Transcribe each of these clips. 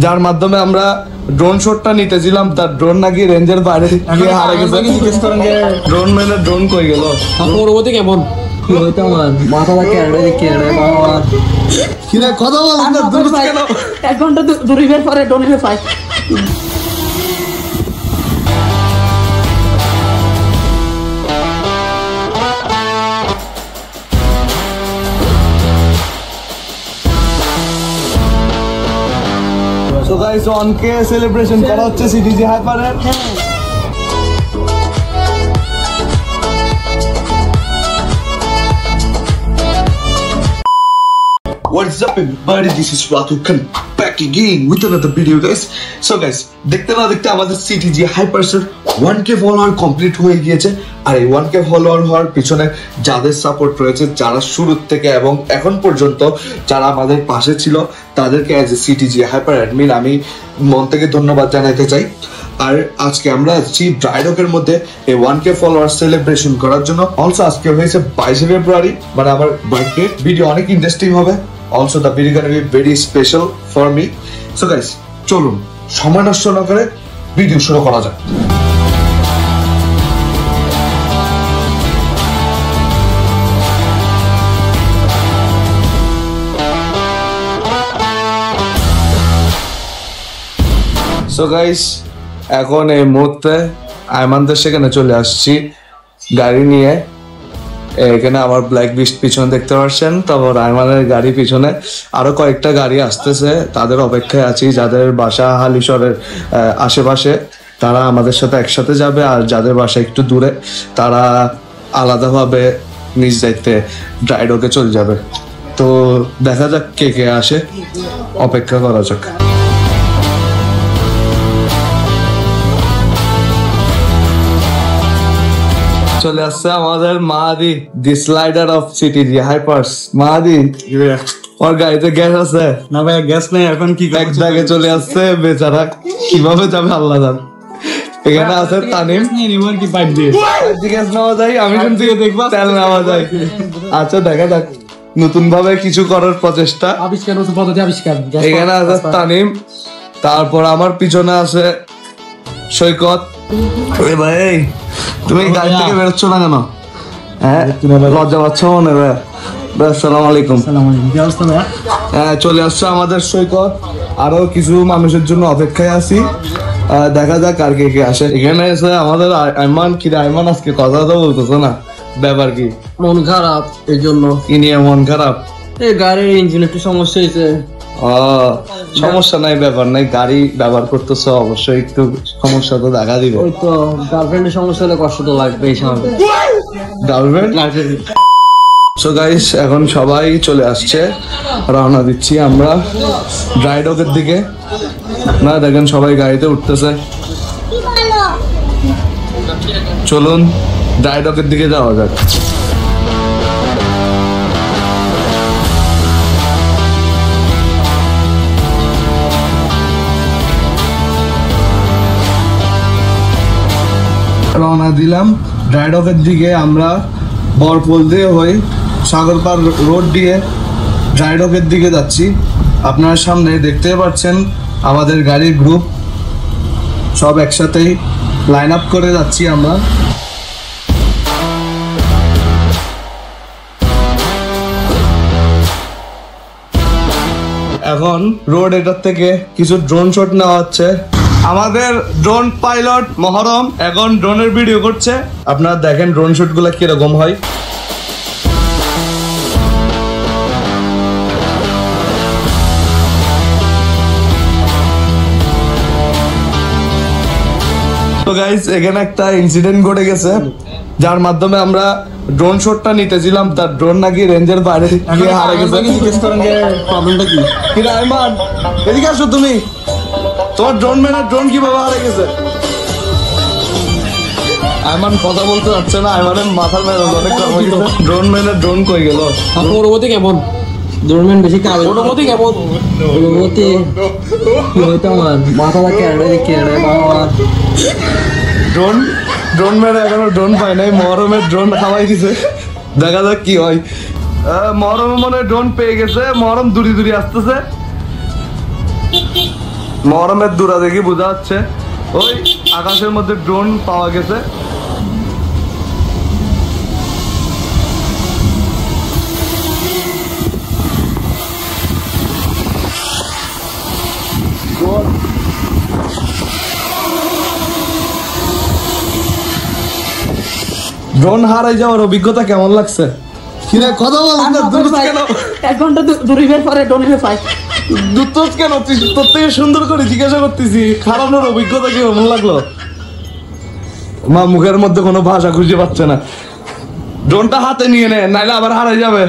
যার মাধ্যমে আমরা ড্রোন শটটা নিতেছিলাম, তার ড্রোন নাকি রেঞ্জের বাইরে গিয়ে হারিয়ে গেছে। ড্রোন ম্যানের ড্রোন কই গেল? পরবর্তী কেমন কি হইতো আমার মাথাটা কেড়ে বাবা কি রে কথা বল না, দূর কেন 1 ঘন্টা দূরে পরে ড্রোনে পাই। So guys, on के celebration করা হচ্ছে CTG Hyper এর। What's up everybody, this is Ratu Khan back again with another video guys. So guys, দেখতে না দেখতে আমাদের CTG Hyper এর 1k ফলোয়ার কমপ্লিট হয়ে গিয়েছে। আর এই 1k ফলোয়ার হওয়ার পিছনে যাদের সাপোর্ট রয়েছে, যারা শুরু থেকে এবং এখন পর্যন্ত যারা আমাদের পাশে ছিল, তাদেরকে as a CTG Hyper admin আমি মন থেকে ধন্যবাদ জানাতে চাই। আর আজকে আমরা আসছি ড্রাইডকের মধ্যে এই 1k ফলোয়ার সেলিব্রেশন করার জন্য। অলসো আজকে হয়েছে 22 ফেব্রুয়ারি, মানে আমার বার্থডে। ভিডিও অনেক ইন্টারেস্টিং হবে। Also the video gonna be very special for me. So guys, চলুন সময় নষ্ট না করে ভিডিও শুরু করা যাক। So guys, এখন এই মুহূর্তে আইমানদের সেখানে চলে আসছি গাড়ি নিয়ে। এখানে আমার ব্ল্যাক বিস্ট পিছনে দেখতে পাচ্ছেন, তারপর আইমানের গাড়ি পিছনে আরো কয়েকটা গাড়ি আসতেছে, তাদের অপেক্ষায় আছি। যাদের বাসা হালিশহরের আশেপাশে তারা আমাদের সাথে একসাথে যাবে, আর যাদের বাসা একটু দূরে তারা আলাদাভাবে নিজ দায়িত্বে ড্রাইডকে চলে যাবে। তো দেখা যাক কে কে আসে, অপেক্ষা করা যাক। চলে আসছে আমাদের মাহাদি, দি স্লাইডার অফ CTG Hypers। মাহাদি, ওর গাড়িতে গ্যাস আছে না ভাই? গ্যাস নেই এখন, কি এক জায়গায় চলে আসছে বেচারা, কিভাবে যাবে আল্লাহ জানে। এখানে আছে তানিম। কি পাইপ দিয়ে গ্যাস নেওয়া যায়? আমি শুনছি দেখবা তেল নেওয়া যায়। আচ্ছা দেখা যাক, নতুন ভাবে কিছু করার প্রচেষ্টা, আবিষ্কার, নতুন পদ্ধতি আবিষ্কার। এখানে আছে তানিম, তারপর আমার পিছনে আছে সৈকত। ভাই তুমি গাড়ি থেকে বেরোচ্ছ না কেন? হ্যাঁ লজ্জা পাচ্ছ মনে হয়? আসসালামু আলাইকুম। হ্যাঁ চলে আসছে আমাদের সৈকত। আরো কিছু মানুষের জন্য অপেক্ষায় আছি, দেখা যাক আর কে কে আসে। এখানে এসে আমাদের আইমান। কি আইমান আজকে কথা তো বলতেছে না, ব্যাপার কি? মন খারাপ, এই জন্য। কি নিয়ে মন খারাপ? এই গাড়ির ইঞ্জিন একটু সমস্যা হয়েছে। সমস্যা নাই, ব্যাপার নাই, গাড়ি ব্যবহার করতেছ, অবশ্যই একটু সমস্যা তো দেখা দিবে। ওই তো গার্লফ্রেন্ডের সমস্যা হলে কষ্ট তো লাগবে। গার্লফ্রেন্ড। সো গাইস, এখন সবাই চলে আসছে, রওনা দিচ্ছি আমরা ড্রাইডকের দিকে। না দেখেন সবাই গাড়িতে উঠতেছে, চলুন ড্রাইডকের দিকে যাওয়া যাক। রওনা দিলাম ড্রাইডকের দিকে। আমরা বরপোল দিয়ে হয়ে সাগরপাড় রোড দিয়ে ড্রাইডকের দিকে যাচ্ছি। আপনার সামনে দেখতে পাচ্ছেন আমাদের গাড়ির গ্রুপ সব একসাথেই লাইন আপ করে যাচ্ছি আমরা। এখন রোড এটার থেকে কিছু ড্রোন শট নেওয়া হচ্ছে। আমাদের ড্রোন পাইলট মহরম এখন ড্রোনের ভিডিও করছে। আপনারা দেখেন ড্রোন শট গুলা কিরকম হয়। তো গাইস, এখানে একটা ইনসিডেন্ট ঘটে গেছে, যার মাধ্যমে আমরা ড্রোন শটটা নিতেছিলাম, তার ড্রোন নাকি রেঞ্জের বাইরে গিয়ে হারিয়ে গেছে। প্রবলেমটা কি? কি আইমান, এদিকে আসো তুমি। তোমার ড্রোন ম্যানের ড্রোন কিভাবে হারিয়ে গেছে? আইমান কথা বলতে যাচ্ছে না, আইমানের মাথার মেরে অনেক কম হয়ে গেছে। ড্রোন ম্যানের ড্রোন কই গেল? পরবর্তী কেমন? ড্রোন ম্যান বেশি কাজ। পরবর্তী কেমন? পরবর্তী কি হইতো আমার মাথাটা কেড়ে বাবা। ড্রোন মেরে এখনো ড্রোন পাই নাই, মহরমের ড্রোন খাওয়াই দিছে, দেখা যাক কি হয়। মহরম মনে ড্রোন পেয়ে গেছে, মহরম দূরে দূরে আসতেছে। মহরমের দূরা দেখি বোঝা যাচ্ছে ওই আকাশের মধ্যে ড্রোন পাওয়া গেছে। ড্রোন হারাই যাওয়ার অভিজ্ঞতা কেমন লাগছে? কিরে কথা বল না, দূর কেন? 1 ঘন্টা দূরের পরে ড্রোনের পাই দূর কেন? তুই তোর থেকে সুন্দর করে জিজ্ঞাসা করতেছি হারানোর অভিজ্ঞতা কেমন লাগলো? মা মুখের মধ্যে কোনো ভাষা খুঁজে পাচ্ছে না। ড্রোনটা হাতে নিয়ে নে, নাইলে আবার হারাই যাবে।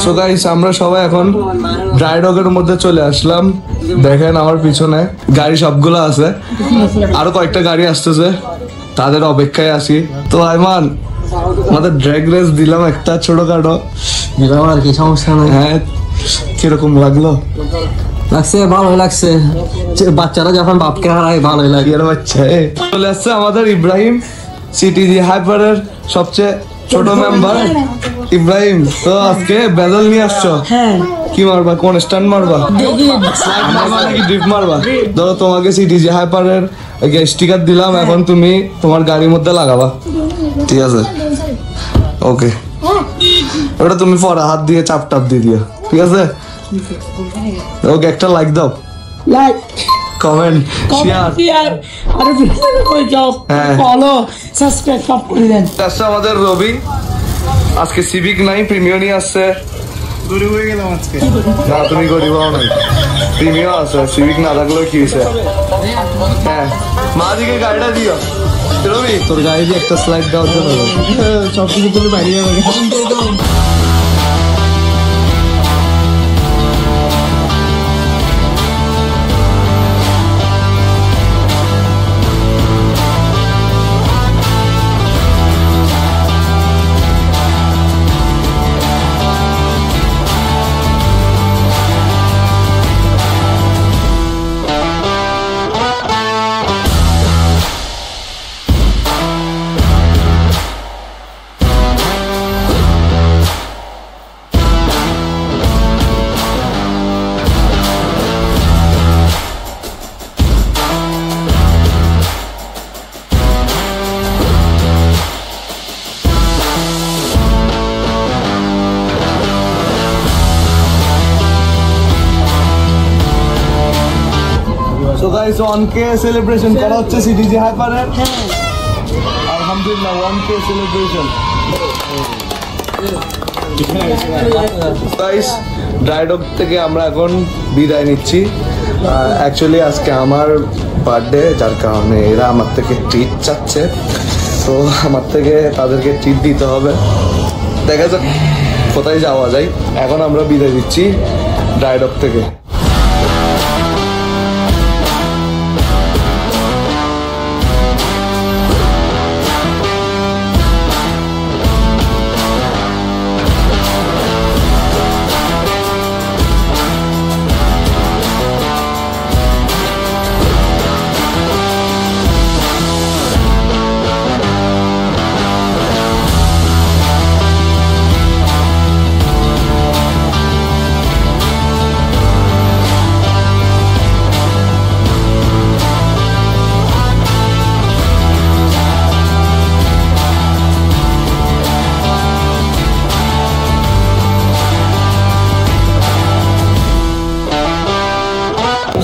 সো গাইস আমরা সবাই এখন ড্রাই ডগের মধ্যে চলে আসলাম। দেখেন আমার পিছনে গাড়ি সবগুলো আছে, আরো কয়েকটা গাড়ি আসতেছে, তাদের অপেক্ষায় আছি। তো আইমান আমাদের ড্র্যাগ রেস দিলাম একটা ছোটখাটো, দিলাম আর কি, সমস্যা নেই। হ্যাঁ কিরকম লাগলো? লাগছে, ভালোই লাগছে। বাচ্চারা যখন বাপকে হারায় ভালোই লাগে। এর বাচ্চা চলে আসছে আমাদের ইব্রাহিম, সিটিজি হাইপারের সবচেয়ে ছোট মেম্বার ইব্রাহিম। তো আজকে বেদল নিয়ে আসছো, কি মারবা? কোন স্ট্যান্ড মারবা নাকি ড্রিফট মারবা? ধরো তোমাকে সিটিজি হাইপারের স্টিকার দিলাম, এখন তুমি তোমার গাড়ির মধ্যে লাগাবা, ঠিক আছে? ওকে, ওটা তুমি পরে হাত দিয়ে চাপ টাপ দিয়ে দিও, ঠিক আছে? ওকে, একটা লাইক দাও, কমেন্ট, শেয়ার আর ভিডিও কই যাও, ফলো সাবস্ক্রাইব সব করে দেন। আচ্ছা আমাদের রবি আজকে সিভিক নাই, প্রিমিয়ার নিয়ে আসছে। গরিব হয়ে গেলাম আজকে। না তুমি গরিব হও নাই, প্রিমিয়ার আছে, সিভিক না থাকলেও কি হয়েছে? হ্যাঁ মা দিকে গাড়িটা দিও। রবি তোর গাড়ি দিয়ে একটা স্লাইড দেওয়ার জন্য সব কিছু তুমি বাইরে যাবে। So guys, 1K celebration করা হচ্ছে সিটিজি হাইপারের। আলহামদুলিল্লাহ 1K celebration। গাইস ড্রাইডক থেকে আমরা এখন বিদায় নিচ্ছি। অ্যাকচুয়ালি আজকে আমার বার্থডে, যার কারণে এরা আমার থেকে ট্রিট চাচ্ছে, তো আমার থেকে তাদেরকে ট্রিট দিতে হবে। দেখা যাক কোথায় যাওয়া যায়। এখন আমরা বিদায় দিচ্ছি ড্রাইডক থেকে।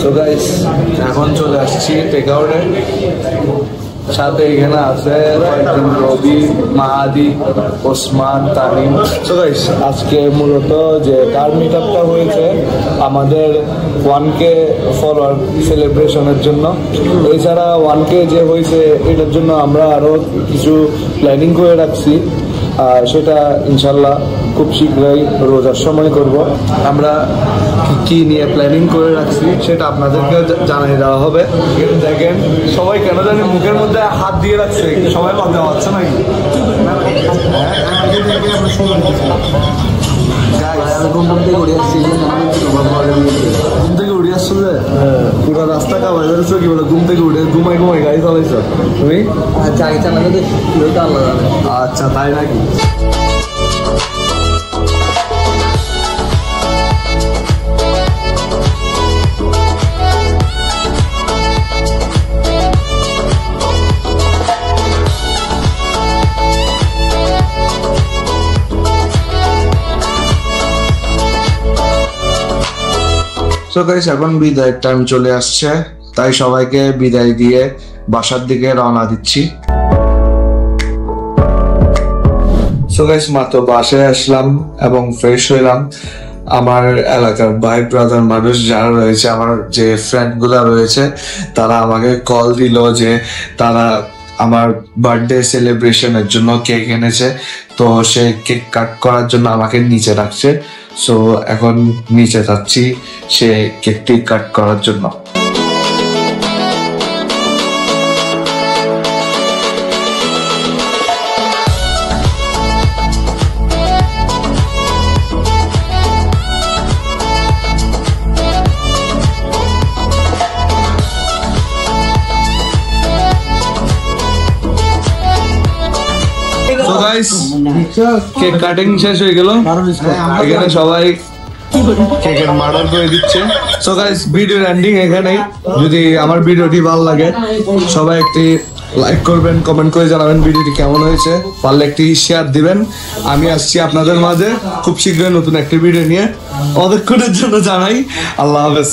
সো গাইস এখন চলে আসছি টেক আউটে, সাথে এখানে আছে রবি, মাহাদি, ওসমান, তানিম। সো গাইস আজকে মূলত যে কার মিট আপটা হয়েছে আমাদের 1K ফলোয়ার সেলিব্রেশনের জন্য। এছাড়া 1K যে হয়েছে এটার জন্য আমরা আরো কিছু প্ল্যানিং করে রাখছি, সেটা ইনশাল্লাহ খুব শীঘ্রই রোজার সময় করব। আমরা কি নিয়ে প্ল্যানিং করে রাখছি সেটা আপনাদেরকে জানিয়ে দেওয়া হবে। দেখেন সবাই কেন জানি মুখের মধ্যে হাত দিয়ে রাখছে, সবাই কথা পাচ্ছে নাকি? ঘুম থেকে উড়ে আসছো যে পুরো রাস্তা কামাই ধরেছো, কি বলে ঘুম থেকে উঠে ঘুমাই গাড়ি চালাইছো তুমি? গাড়ি চালাতে আল্লাহ। আচ্ছা তাই নাকি? সো গাইস এখন বিদায়ের টাইম চলে আসছে, তাই সবাইকে বিদায় দিয়ে বাসার দিকে রওনা দিচ্ছি। সো গাইস মাত্র বাসায় আসলাম এবং ফ্রেশ হইলাম। আমার এলাকার ভাই ব্রাদার মানুষ যারা রয়েছে, আমার যে ফ্রেন্ড গুলা রয়েছে, তারা আমাকে কল দিল যে তারা আমার বার্থডে সেলিব্রেশনের জন্য কেক এনেছে, তো সে কেক কাট করার জন্য আমাকে নিচে রাখছে। সো এখন নিচে যাচ্ছি সে কেকটি কাট করার জন্য। কেক কাটিং শেষ হয়ে গেল, এখানে সবাই কেকের মার্ডার করে দিচ্ছে। সো গাইস ভিডিওর এন্ডিং এখানেই। যদি আমার ভিডিওটি ভালো লাগে সবাই একটি লাইক করবেন, কমেন্ট করে জানাবেন ভিডিওটি কেমন হয়েছে, পারলে একটি শেয়ার দিবেন। আমি আসছি আপনাদের মাঝে খুব শীঘ্রই নতুন একটি ভিডিও নিয়ে। অতক্ষণের জন্য জানাই আল্লাহ হাফেজ।